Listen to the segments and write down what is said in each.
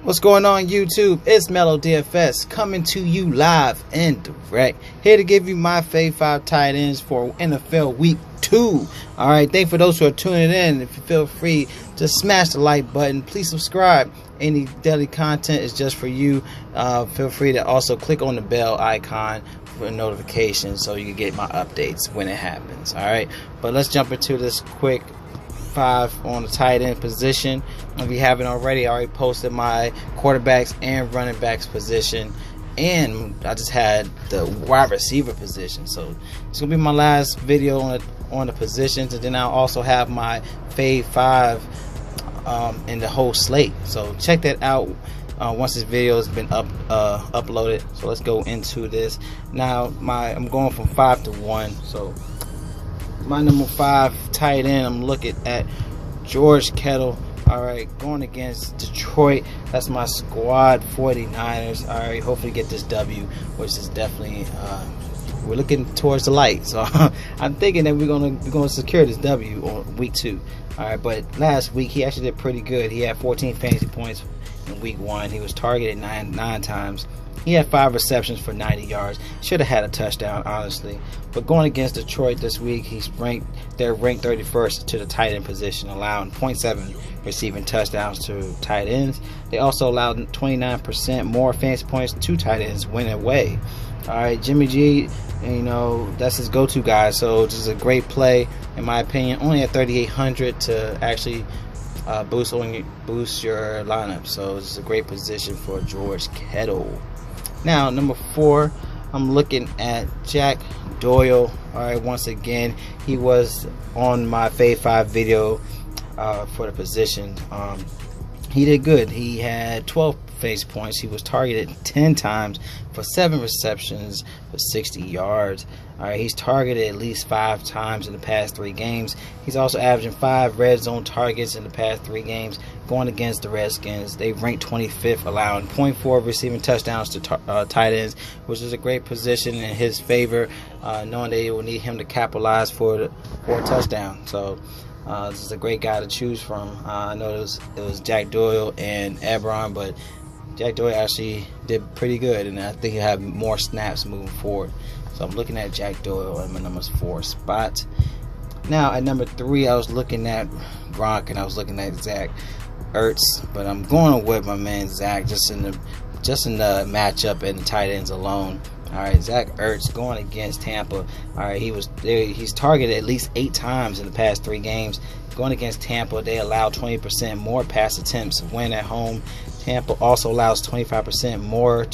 What's going on YouTube? It's Mellow DFS coming to you live and direct. Here to give you my fave 5 tight ends for NFL Week 2. Alright, thanks for those who are tuning in. If you feel free, just smash the like button. Please subscribe. Any daily content is just for you. Feel free to also click on the bell icon for notifications so you can get my updates when it happens. Alright, but let's jump into this quick 5 on the tight end position. If you haven't already, I already posted my quarterbacks and running backs position, and I just had the wide receiver position. So it's gonna be my last video on the positions, and then I'll also have my fave 5 in the whole slate. So check that out once this video has been uploaded. So let's go into this now. I'm going from 5 to 1. So my number 5 tight end, I'm looking at George Kittle. Alright, going against Detroit. That's my squad 49ers. Alright, hopefully get this W, which is definitely we're looking towards the light. So I'm thinking that we're gonna secure this W on week 2. Alright, but last week he actually did pretty good. He had 14 fantasy points in week 1. He was targeted nine times. He had 5 receptions for 90 yards. Should have had a touchdown, honestly. But going against Detroit this week, they're ranked 31st to the tight end position, allowing 0.7 receiving touchdowns to tight ends. They also allowed 29% more fantasy points to tight ends when away. All right, Jimmy G, that's his go-to guy. So this is a great play, in my opinion. Only at 3,800 to actually boost your lineup. So this is a great position for George Kittle. Now, number 4, I'm looking at Jack Doyle. Alright, once again, he was on my Fave 5 video for the position. He did good. He had 12 fantasy points. He was targeted 10 times for 7 receptions for 60 yards. Alright, he's targeted at least 5 times in the past 3 games. He's also averaging 5 red zone targets in the past 3 games. Going against the Redskins, they ranked 25th, allowing 0.4 receiving touchdowns to tight ends, which is a great position in his favor, knowing they will need him to capitalize for a touchdown. So this is a great guy to choose from. I know it was Jack Doyle and Ebron, but Jack Doyle actually did pretty good, and I think he'll have more snaps moving forward. So I'm looking at Jack Doyle at my number 4 spot. Now at number 3, I was looking at Gronk and I was looking at Zach Ertz, but I'm going with my man Zach just in the matchup and the tight ends alone. All right, Zach Ertz going against Tampa. All right, he's targeted at least 8 times in the past 3 games. Going against Tampa, they allow 20% more pass attempts when at home. Tampa also allows 25% more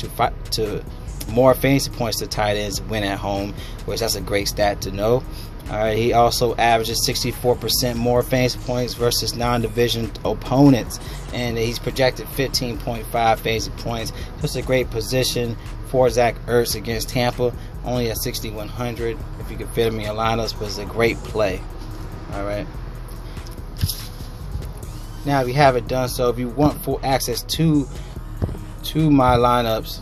more fantasy points to tight ends when at home, which that's a great stat to know. Alright, he also averages 64% more fantasy points versus non-division opponents, and he's projected 15.5 fantasy points. Just a great position for Zach Ertz against Tampa, only at 6,100 if you can fit him in your lineups, but it's a great play. Alright, now if you haven't done so, if you want full access to my lineups,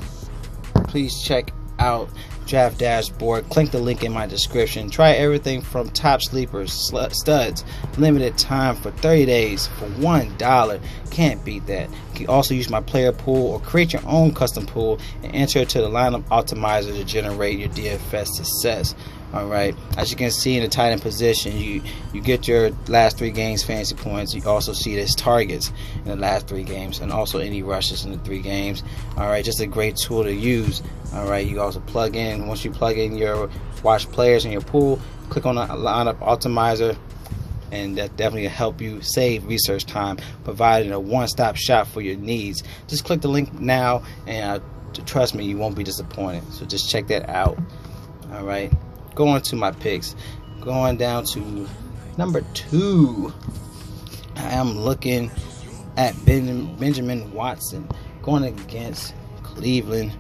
please check out Draft Dashboard. Click the link in my description. Try everything from top sleepers, studs, limited time for 30 days for $1. Can't beat that. You can also use my player pool or create your own custom pool and enter it to the lineup optimizer to generate your DFS success. Alright, as you can see in the tight end position, you get your last 3 games fantasy points. You also see his targets in the last 3 games, and also any rushes in the 3 games. Alright, just a great tool to use. Alright, you also once you plug in your watch players in your pool, click on the lineup optimizer, and that definitely will help you save research time, providing a one-stop shop for your needs. Just click the link now, and trust me, you won't be disappointed. So just check that out. Alright, going to my picks, going down to number 2, I am looking at Benjamin Watson going against Cleveland.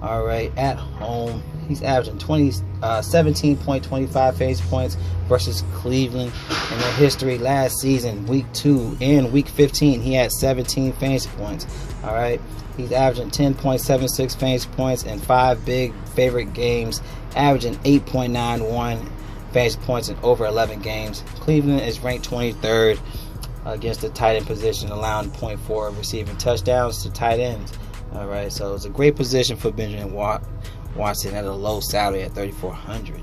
Alright, at home, he's averaging 17.25 fantasy points versus Cleveland. In their history, last season, week 2 and week 15, he had 17 fantasy points. Alright, he's averaging 10.76 fantasy points in 5 big favorite games, averaging 8.91 fantasy points in over 11 games. Cleveland is ranked 23rd against the tight end position, allowing 0.4 receiving touchdowns to tight ends. All right, so it's a great position for Benjamin Watson at a low salary at $3,400.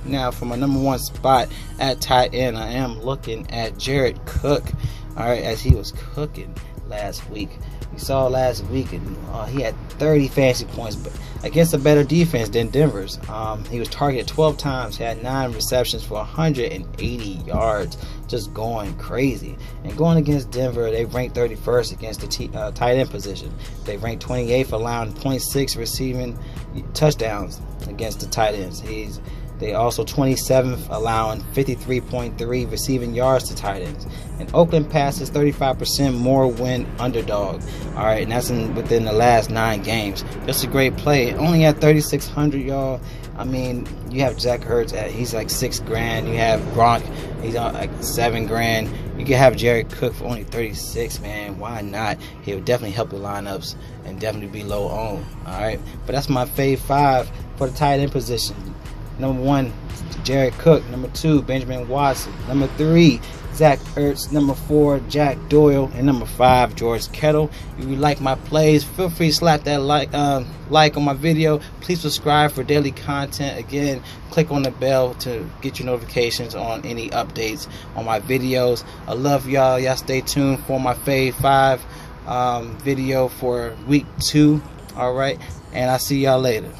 Now, for my number one spot at tight end, I am looking at Jared Cook. All right, as he was cooking last week. We saw last week, and he had 30 fantasy points, but against a better defense than Denver's. He was targeted 12 times, had 9 receptions for 180 yards, just going crazy. And going against Denver, they ranked 31st against the tight end position. They ranked 28th, allowing 0.6 receiving touchdowns against the tight ends. They also 27th, allowing 53.3 receiving yards to tight ends. And Oakland passes 35% more when underdog. All right, and that's within the last 9 games. Just a great play. Only at 3,600, y'all. I mean, you have Zach Ertz he's like $6,000. You have Gronk, he's on like $7,000. You can have Jared Cook for only 36, man. Why not? He'll definitely help the lineups and definitely be low owned. All right, but that's my fave 5 for the tight end position. Number 1, Jared Cook. Number 2, Benjamin Watson. Number 3, Zach Ertz. Number 4, Jack Doyle. And number 5, George Kittle. If you like my plays, feel free to slap that like on my video. Please subscribe for daily content. Again, click on the bell to get your notifications on any updates on my videos. I love y'all. Y'all stay tuned for my fave 5 video for week 2. All right, and I'll see y'all later.